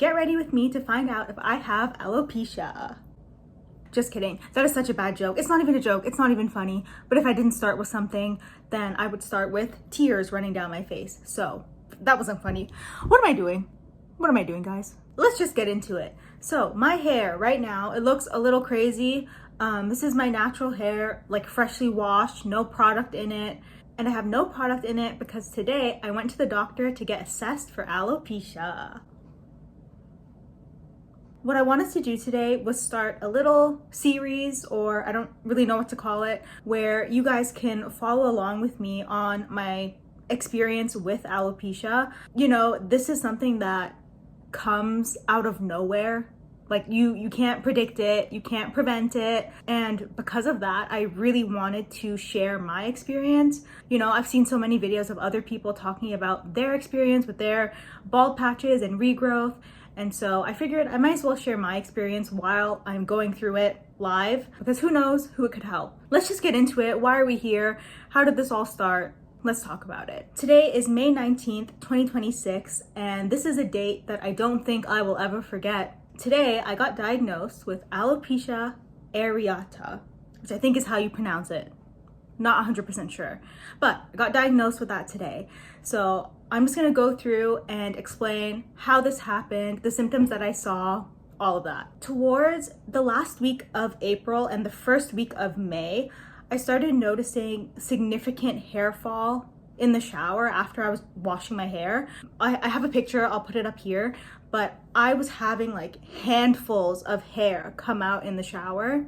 get ready with me to find out if I have alopecia. Just kidding. That is such a bad joke. It's not even a joke. It's not even funny. But if I didn't start with something, then I would start with tears running down my face. So that wasn't funny. What am I doing? What am I doing, guys? Let's just get into it. So my hair right now, it looks a little crazy. This is my natural hair, like freshly washed, no product in it. And I have no product in it because today I went to the doctor to get assessed for alopecia. What I wanted to do today was start a little series, or I don't really know what to call it, where you guys can follow along with me on my experience with alopecia. You know, this is something that comes out of nowhere. Like you can't predict it, you can't prevent it. And because of that, I really wanted to share my experience. You know, I've seen so many videos of other people talking about their experience with their bald patches and regrowth. And so I figured I might as well share my experience while I'm going through it live, because who knows who it could help. Let's just get into it. Why are we here? How did this all start? Let's talk about it. Today is May 19th, 2026, and this is a date that I don't think I will ever forget. Today, I got diagnosed with alopecia areata, which I think is how you pronounce it. Not 100% sure, but I got diagnosed with that today. So I'm just gonna go through and explain how this happened, the symptoms that I saw, all of that. Towards the last week of April and the first week of May, I started noticing significant hair fall in the shower after I was washing my hair. I have a picture, I'll put it up here, but I was having like handfuls of hair come out in the shower.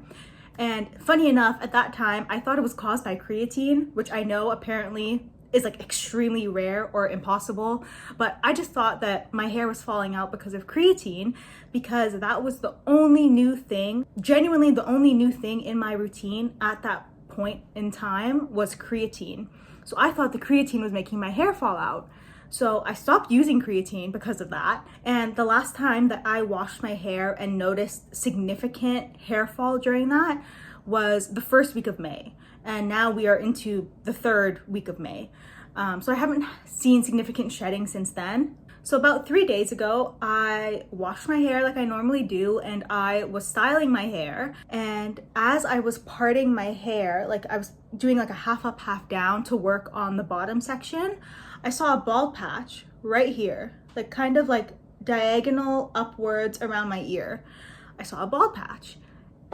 And funny enough, at that time, I thought it was caused by creatine, which I know apparently is like extremely rare or impossible. But I just thought that my hair was falling out because of creatine, because that was the only new thing, genuinely the only new thing in my routine at that point in time was creatine. So I thought the creatine was making my hair fall out. So I stopped using creatine because of that. And the last time that I washed my hair and noticed significant hair fall during that was the first week of May. And now we are into the third week of May. So I haven't seen significant shedding since then. So about 3 days ago, I washed my hair like I normally do, and I was styling my hair. And as I was parting my hair, like I was doing like a half up, half down to work on the bottom section, I saw a bald patch right here, like kind of like diagonal upwards around my ear. I saw a bald patch,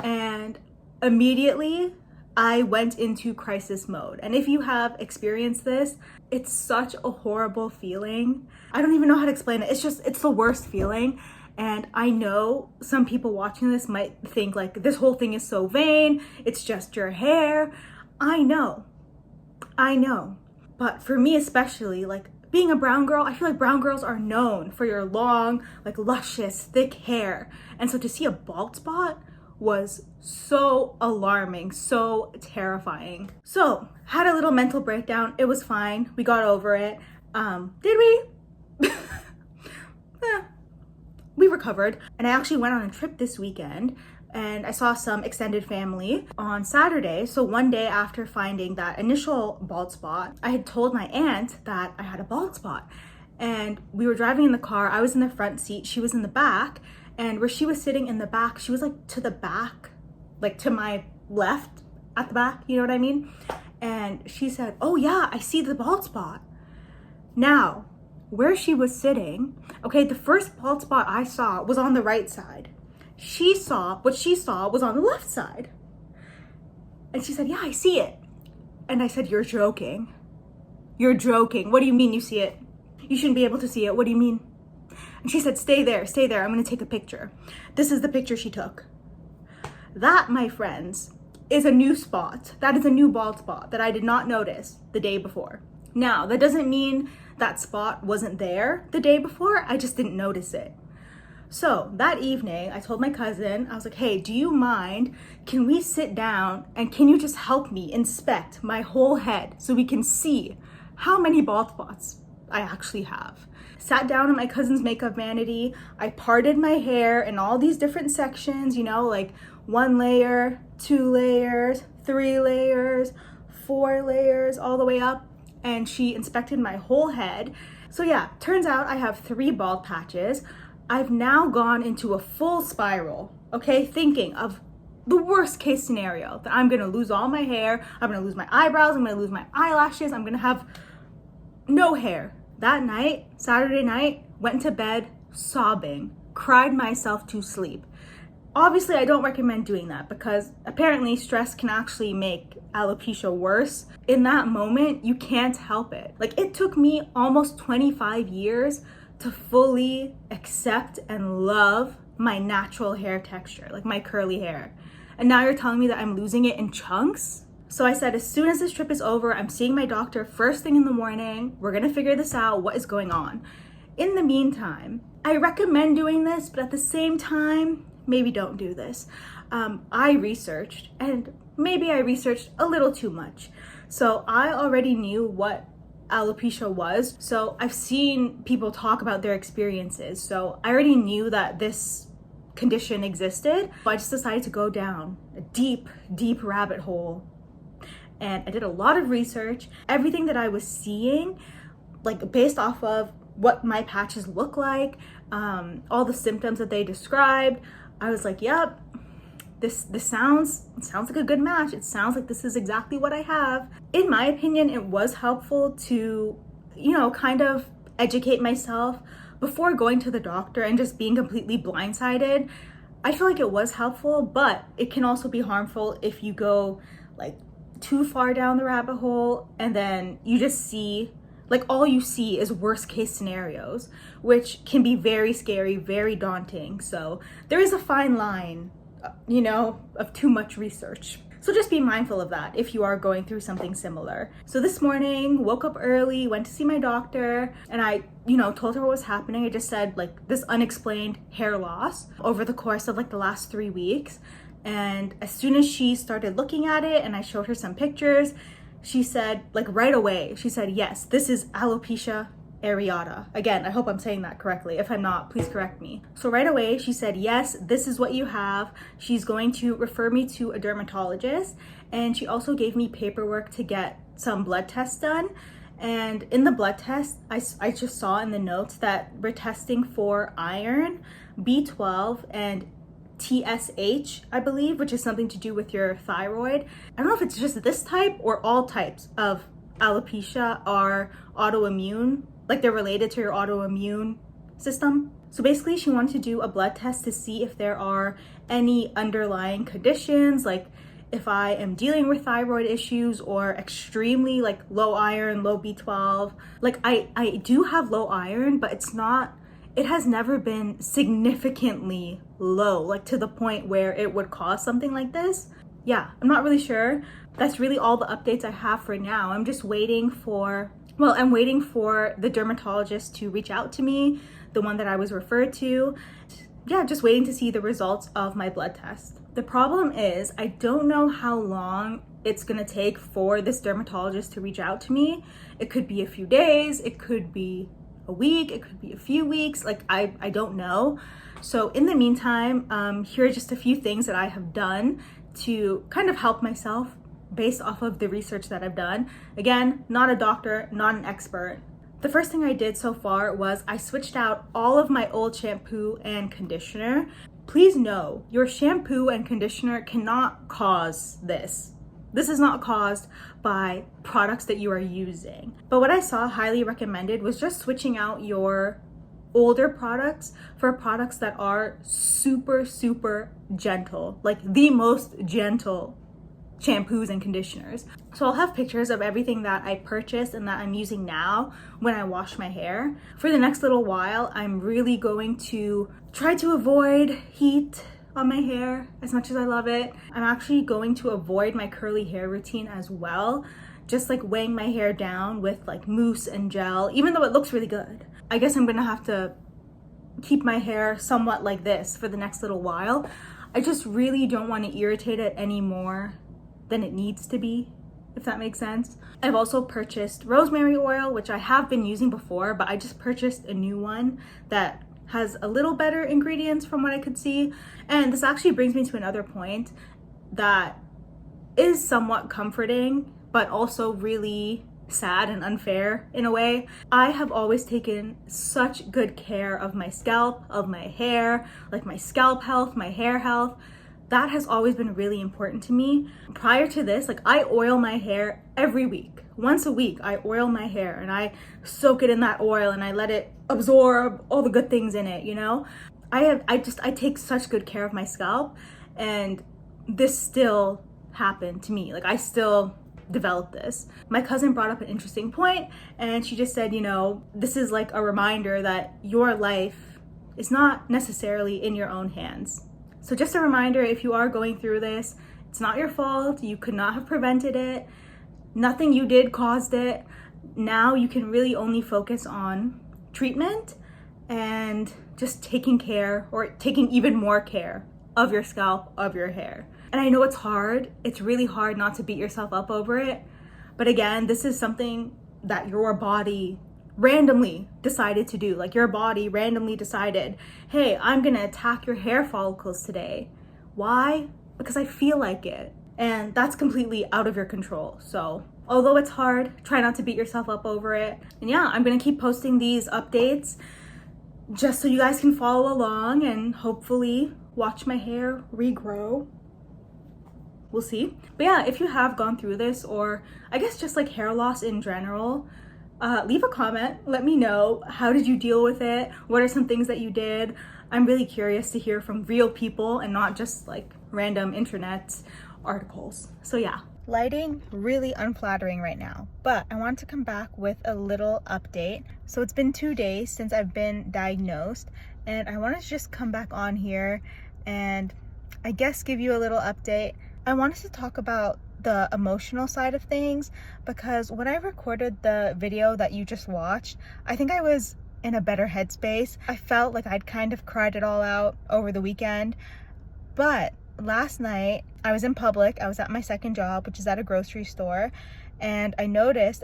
and immediately I went into crisis mode. And if you have experienced this, it's such a horrible feeling. I don't even know how to explain it. It's the worst feeling. And I know some people watching this might think like this whole thing is so vain. It's just your hair. I know. But for me especially, like being a brown girl, I feel like brown girls are known for your long, like luscious, thick hair. And so to see a bald spot was so alarming, so terrifying. So had a little mental breakdown. It was fine. We got over it. Did we? We recovered. And I actually went on a trip this weekend, and I saw some extended family on Saturday. So one day after finding that initial bald spot, I had told my aunt that I had a bald spot. And we were driving in the car. I was in the front seat, she was in the back. And where she was sitting in the back, she was like to the back, like to my left at the back, you know what I mean? And she said, "Oh yeah, I see the bald spot." Now, where she was sitting, okay, the first bald spot I saw was on the right side. What she saw was on the left side. And she said, "Yeah, I see it." And I said, "You're joking. You're joking. What do you mean you see it? You shouldn't be able to see it. What do you mean?" And she said, stay there. I'm gonna take a picture." This is the picture she took. That, my friends, is a new spot. That is a new bald spot that I did not notice the day before. Now, that doesn't mean that spot wasn't there the day before. I just didn't notice it. So that evening, I told my cousin, I was like, "Hey, do you mind? Can we sit down and can you just help me inspect my whole head so we can see how many bald spots I actually have?" Sat down in my cousin's makeup vanity. I parted my hair in all these different sections, you know, like 1 layer, 2 layers, 3 layers, 4 layers, all the way up. And she inspected my whole head. So yeah, turns out I have 3 bald patches. I've now gone into a full spiral, okay? Thinking of the worst case scenario, that I'm gonna lose all my hair, I'm gonna lose my eyebrows, I'm gonna lose my eyelashes, I'm gonna have no hair. That night, Saturday night, went to bed sobbing, cried myself to sleep. Obviously, I don't recommend doing that because apparently stress can actually make alopecia worse. In that moment, you can't help it. Like, it took me almost 25 years to fully accept and love my natural hair texture, like my curly hair. And now you're telling me that I'm losing it in chunks? So I said, as soon as this trip is over, I'm seeing my doctor first thing in the morning. We're gonna figure this out, what is going on. In the meantime, I recommend doing this, but at the same time, maybe don't do this. I researched, and maybe I researched a little too much. So I already knew what alopecia was. So I've seen people talk about their experiences. So I already knew that this condition existed. I just decided to go down a deep, deep rabbit hole. And I did a lot of research. Everything that I was seeing, like based off of what my patches look like, all the symptoms that they described, I was like, yep, this sounds like a good match. It sounds like this is exactly what I have. In my opinion, it was helpful to, kind of educate myself before going to the doctor and just being completely blindsided. I feel like it was helpful, but it can also be harmful if you go like too far down the rabbit hole and then you just see, like, all you see is worst case scenarios, which can be very scary, very daunting. So there is a fine line, of too much research. So just be mindful of that if you are going through something similar. So this morning, woke up early, went to see my doctor, and I, told her what was happening. I just said, like, this unexplained hair loss over the course of like the last 3 weeks. And as soon as she started looking at it and I showed her some pictures, she said, like, right away, she said, yes, this is alopecia areata. Again, I hope I'm saying that correctly. If I'm not, please correct me. So right away, she said, yes, this is what you have. She's going to refer me to a dermatologist. And she also gave me paperwork to get some blood tests done. And in the blood test, I just saw in the notes that we're testing for iron, B12, and TSH, I believe, which is something to do with your thyroid. I don't know if it's just this type or all types of alopecia are autoimmune, like they're related to your autoimmune system. So basically, she wanted to do a blood test to see if there are any underlying conditions, like if I am dealing with thyroid issues or extremely like low iron, low B12. Like I do have low iron, but it has never been significantly low, like to the point where it would cause something like this. Yeah, I'm not really sure. That's really all the updates I have for now. I'm just waiting for the dermatologist to reach out to me, the one that I was referred to. Yeah, just waiting to see the results of my blood test. The problem is, I don't know how long it's gonna take for this dermatologist to reach out to me. It could be a few days, it could be a week, it could be a few weeks, like I don't know. So in the meantime, here are just a few things that I have done to kind of help myself based off of the research that I've done. Again, not a doctor, not an expert. The first thing I did so far was I switched out all of my old shampoo and conditioner. Please know, your shampoo and conditioner cannot cause this. This is not caused by products that you are using. But what I saw highly recommended was just switching out your older products for products that are super, super gentle, like the most gentle shampoos and conditioners. So I'll have pictures of everything that I purchased and that I'm using now when I wash my hair. For the next little while, I'm really going to try to avoid heat on my hair as much as I love it. I'm actually going to avoid my curly hair routine as well, just like weighing my hair down with like mousse and gel, even though it looks really good. I guess I'm gonna have to keep my hair somewhat like this for the next little while. I just really don't want to irritate it any more than it needs to be, if that makes sense. I've also purchased rosemary oil, which I have been using before, but I just purchased a new one that has a little better ingredients from what I could see. And this actually brings me to another point that is somewhat comforting, but also really sad and unfair in a way. I have always taken such good care of my scalp, of my hair, like my scalp health, my hair health. That has always been really important to me. Prior to this, like I oil my hair every week. Once a week, I oil my hair and I soak it in that oil and I let it absorb all the good things in it, you know? I take such good care of my scalp, and this still happened to me. Like I still developed this. My cousin brought up an interesting point, and she just said, you know, this is like a reminder that your life is not necessarily in your own hands. So just a reminder, if you are going through this, it's not your fault. You could not have prevented it. Nothing you did caused it. Now you can really only focus on treatment and just taking care, or taking even more care of your scalp, of your hair. And I know it's hard. It's really hard not to beat yourself up over it. But again, this is something that your body randomly decided to do. Like your body randomly decided, hey, I'm gonna attack your hair follicles today. Why? Because I feel like it. And that's completely out of your control. So although it's hard, try not to beat yourself up over it. And yeah, I'm gonna keep posting these updates just so you guys can follow along and hopefully watch my hair regrow. We'll see. But yeah, if you have gone through this, or I guess just like hair loss in general, leave a comment. Let me know, how did you deal with it? What are some things that you did? I'm really curious to hear from real people and not just like random internet articles. So yeah. Lighting really unflattering right now, but I want to come back with a little update. So it's been 2 days since I've been diagnosed, and I want to just come back on here and I guess give you a little update. I wanted to talk about the emotional side of things, because when I recorded the video that you just watched, I think I was in a better headspace. I felt like I'd kind of cried it all out over the weekend, but last night I was in public. I was at my second job, which is at a grocery store, and I noticed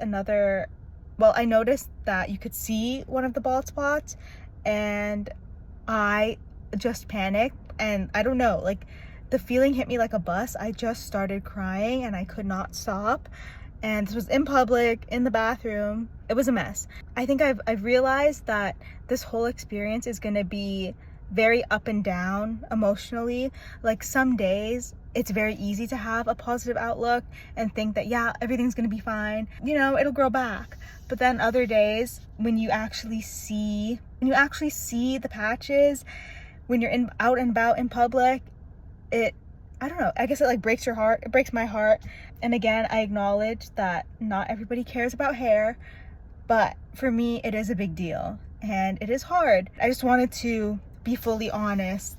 that you could see one of the bald spots, and I just panicked, and I don't know, like the feeling hit me like a bus. I just started crying and I could not stop. And this was in public, in the bathroom. It was a mess. I think I've realized that this whole experience is gonna be very up and down emotionally. Like some days it's very easy to have a positive outlook and think that, yeah, everything's gonna be fine, you know, it'll grow back. But then other days, when you actually see the patches, when you're out and about in public, I don't know, I guess it like breaks your heart. It breaks my heart. And again, I acknowledge that not everybody cares about hair, but for me it is a big deal and it is hard. I just wanted to be fully honest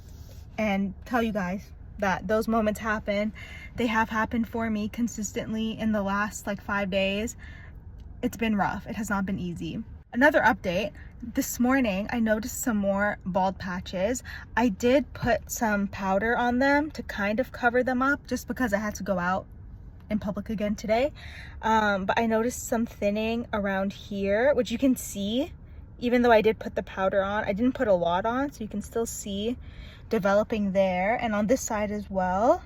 and tell you guys that those moments happen. They have happened for me consistently in the last like 5 days. It's been rough. It has not been easy. Another update, this morning I noticed some more bald patches. I did put some powder on them to kind of cover them up just because I had to go out in public again today. But I noticed some thinning around here, which you can see. Even though I did put the powder on, I didn't put a lot on, so you can still see developing there, and on this side as well.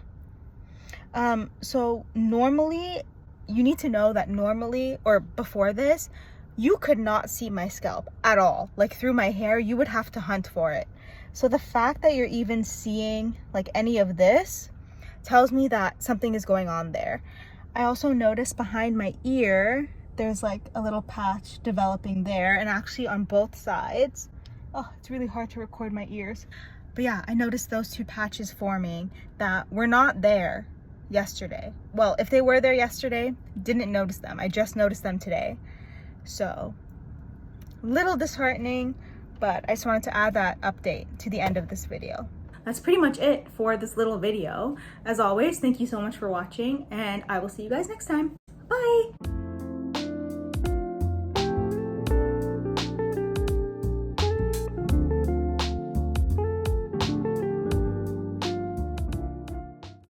So normally, you need to know that normally, or before this, you could not see my scalp at all. Like through my hair, you would have to hunt for it. So the fact that you're even seeing like any of this tells me that something is going on there. I also noticed behind my ear, there's like a little patch developing there, and actually on both sides. Oh, it's really hard to record my ears. But yeah, I noticed those two patches forming that were not there yesterday. Well, if they were there yesterday, didn't notice them. I just noticed them today. So, little disheartening, but I just wanted to add that update to the end of this video. That's pretty much it for this little video. As always, thank you so much for watching, and I will see you guys next time. Bye!